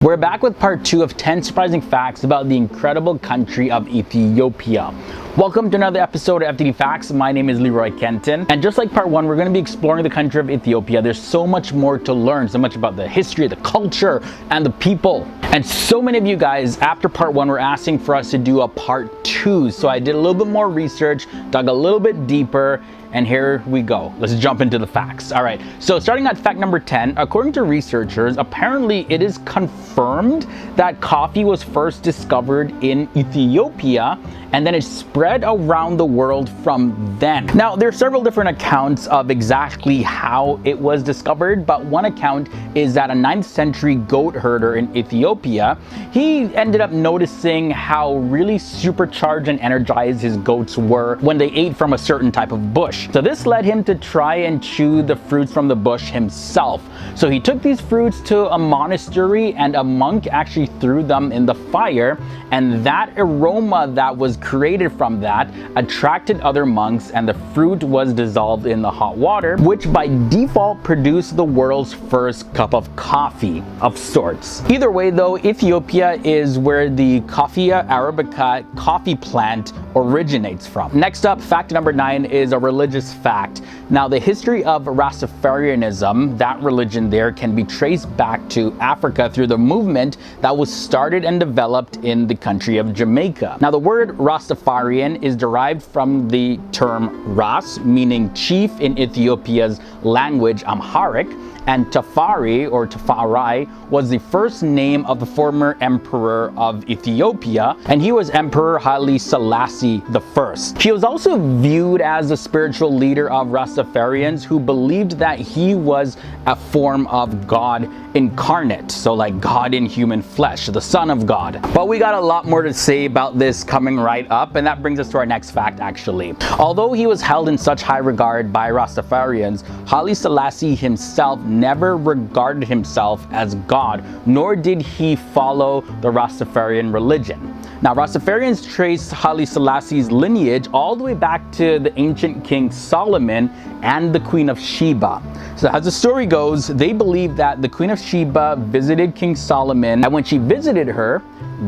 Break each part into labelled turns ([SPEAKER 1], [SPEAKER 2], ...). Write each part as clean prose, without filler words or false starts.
[SPEAKER 1] We're back with part 2 of 10 surprising facts about the incredible country of Ethiopia. Welcome to another episode of FTD Facts. My name is Leroy Kenton. And just like part 1, we're going to be exploring the country of Ethiopia. There's so much more to learn, so much about the history, the culture, and the people. And so many of you guys, after part 1, were asking for us to do a part 2. So I did a little bit more research, dug a little bit deeper, and here we go. Let's jump into the facts. All right, so starting at fact number 10, according to researchers, apparently it is confirmed that coffee was first discovered in Ethiopia and then it spread around the world from then. Now, there are several different accounts of exactly how it was discovered, but one account is that a 9th century goat herder in Ethiopia, he ended up noticing how really supercharged and energized his goats were when they ate from a certain type of bush. So this led him to try and chew the fruits from the bush himself. So he took these fruits to a monastery and a monk actually threw them in the fire, and that aroma that was created from that attracted other monks, and the fruit was dissolved in the hot water, which by default produced the world's first cup of coffee of sorts. Either way though, Ethiopia is where the Coffea arabica coffee plant originates from. Next up, fact number 9 is a religious fact. Now, the history of Rastafarianism, that religion there, can be traced back to Africa through the movement that was started and developed in the country of Jamaica. Now, the word Rastafarian is derived from the term Ras, meaning chief in Ethiopia's language Amharic, and Tafari or Tafarai was the first name of the former emperor of Ethiopia, and he was Emperor Haile Selassie I. He was also viewed as the spiritual leader of Rastafarians who believed that he was a form of God incarnate, so like God in human flesh, the Son of God. But we got a lot more to say about this coming right up, and that brings us to our next fact actually. Although he was held in such high regard by Rastafarians, Haile Selassie himself never regarded himself as God, nor did he follow the Rastafarian religion. Now, Rastafarians trace Haile Selassie's lineage all the way back to the ancient King Solomon and the Queen of Sheba. So as the story goes, they believe that the Queen of Sheba visited King Solomon, and when she visited her,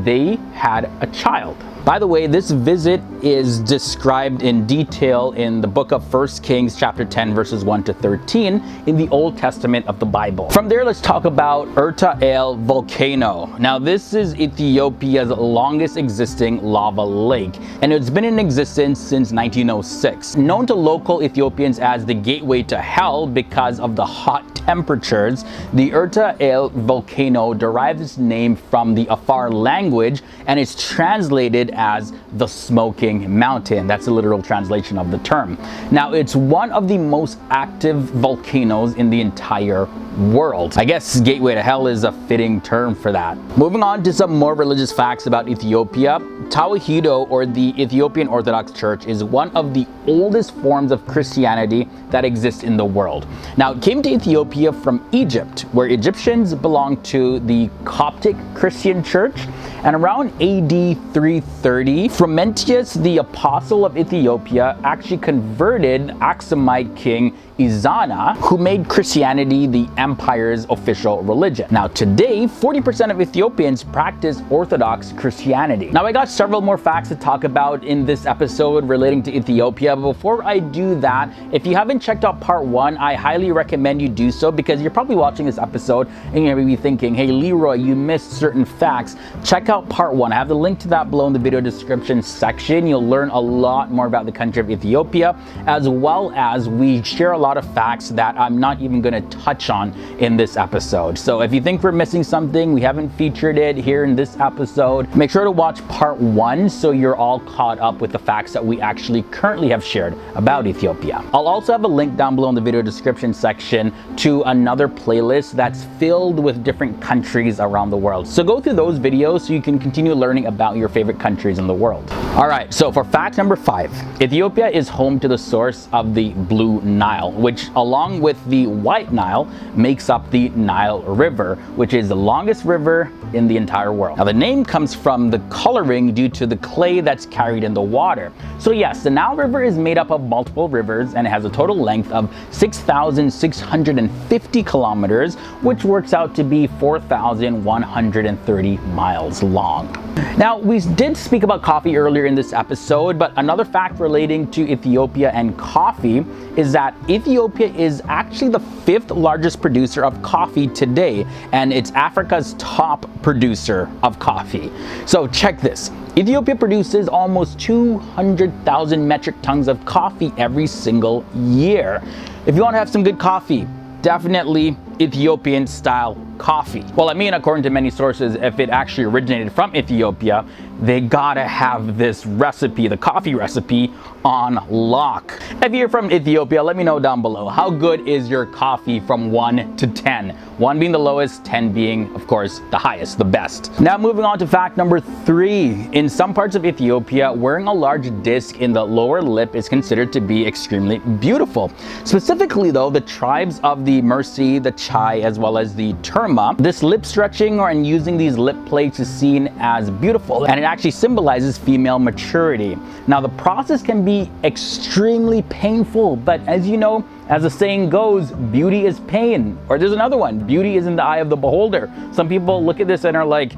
[SPEAKER 1] they had a child. By the way, this visit is described in detail in the book of 1 Kings chapter 10 verses 1 to 13 in the Old Testament of the Bible. From there, let's talk about Erta volcano. Now, this is Ethiopia's longest existing lava lake, and it's been in existence since 1906. Known to local Ethiopians as the gateway to hell because of the hot temperatures, the Erta volcano derives its name from the Afar language, and it's translated as the smoking mountain. That's a literal translation of the term. Now, it's one of the most active volcanoes in the entire world. I guess gateway to hell is a fitting term for that. Moving on to some more religious facts about Ethiopia. Tawahedo, or the Ethiopian Orthodox Church, is one of the oldest forms of Christianity that exists in the world. Now, it came to Ethiopia from Egypt, where Egyptians belonged to the Coptic Christian Church, and around AD 330, Frumentius, the apostle of Ethiopia, actually converted Aksumite king Izana, who made Christianity the empire's official religion. Now, today, 40% of Ethiopians practice Orthodox Christianity. Now, I got several more facts to talk about in this episode relating to Ethiopia, but before I do that, if you haven't checked out part 1, I highly recommend you do so, because you're probably watching this episode and you're gonna be thinking, hey Leroy, you missed certain facts. Check out part 1. I have the link to that below in the video description section. You'll learn a lot more about the country of Ethiopia, as well as we share a lot of facts that I'm not even going to touch on in this episode. So if you think we're missing something, we haven't featured it here in this episode, make sure to watch part 1 so you're all caught up with the facts that we actually currently have shared about Ethiopia. I'll also have a link down below in the video description section to another playlist that's filled with different countries around the world. So go through those videos so you can continue learning about your favorite countries in the world. All right, so for fact number 5, Ethiopia is home to the source of the Blue Nile, which along with the White Nile makes up the Nile River, which is the longest river in the entire world. Now the name comes from the coloring due to the clay that's carried in the water. So yes, the Nile River is made up of multiple rivers and it has a total length of 6,650 kilometers, which works out to be 4,130 miles long. Now, we did speak about coffee earlier in this episode, but another fact relating to Ethiopia and coffee is that Ethiopia is actually the 5th largest producer of coffee today, and it's Africa's top producer of coffee. So check this. Ethiopia produces almost 200,000 metric tons of coffee every single year. If you want to have some good coffee, definitely Ethiopian style coffee. Well, I mean, according to many sources, if it actually originated from Ethiopia, they gotta have this recipe, the coffee recipe, on lock. If you're from Ethiopia, let me know down below. How good is your coffee from 1 to 10? 1 being the lowest, 10 being, of course, the highest, the best. Now moving on to fact number 3. In some parts of Ethiopia, wearing a large disc in the lower lip is considered to be extremely beautiful. Specifically though, the tribes of the Mercy, the Chai, as well as the Terma, this lip stretching and using these lip plates is seen as beautiful, and it actually symbolizes female maturity. Now the process can be extremely painful, but as you know, as the saying goes, beauty is pain. Or there's another one, beauty is in the eye of the beholder. Some people look at this and are like,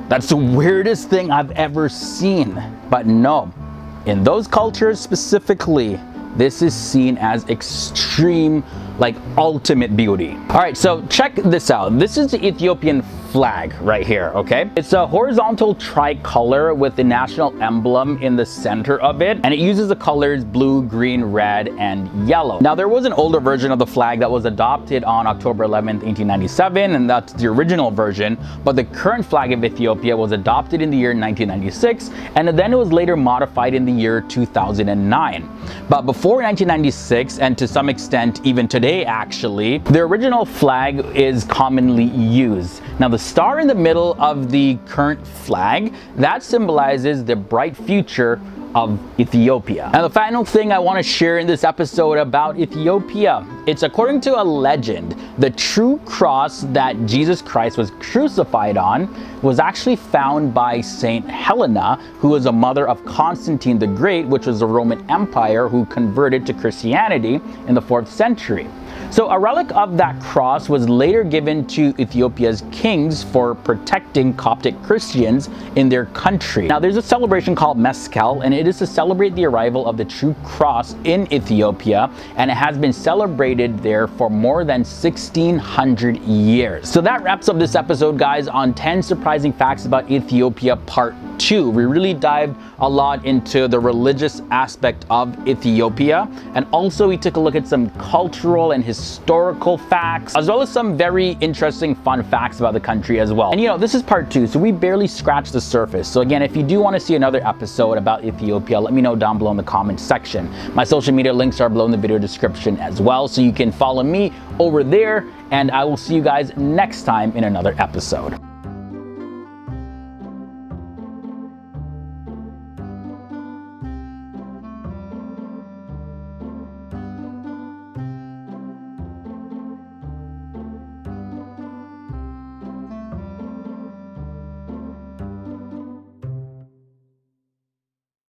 [SPEAKER 1] that's the weirdest thing I've ever seen. But no, in those cultures specifically, this is seen as extreme, like ultimate beauty. All right, so check this out. This is the Ethiopian flag right here, okay? It's a horizontal tricolor with the national emblem in the center of it, and it uses the colors blue, green, red, and yellow. Now, there was an older version of the flag that was adopted on October 11th, 1897, and that's the original version, but the current flag of Ethiopia was adopted in the year 1996, and then it was later modified in the year 2009. But before 1996, and to some extent even today actually, the original flag is commonly used. Now the star in the middle of the current flag, that symbolizes the bright future of Ethiopia. And the final thing I want to share in this episode about Ethiopia, it's according to a legend, the true cross that Jesus Christ was crucified on was actually found by Saint Helena, who was a mother of Constantine the Great, which was the Roman Empire who converted to Christianity in the 4th century. So a relic of that cross was later given to Ethiopia's kings for protecting Coptic Christians in their country. Now there's a celebration called Meskel, and it is to celebrate the arrival of the true cross in Ethiopia, and it has been celebrated there for more than 1,600 years. So that wraps up this episode, guys, on 10 surprising facts about Ethiopia Part 2. We really dived a lot into the religious aspect of Ethiopia, and also we took a look at some cultural and historical facts, as well as some very interesting fun facts about the country as well. And you know, this is part 2, so we barely scratched the surface. So again, if you do want to see another episode about Ethiopia, let me know down below in the comments section. My social media links are below in the video description as well, so you can follow me over there, and I will see you guys next time in another episode.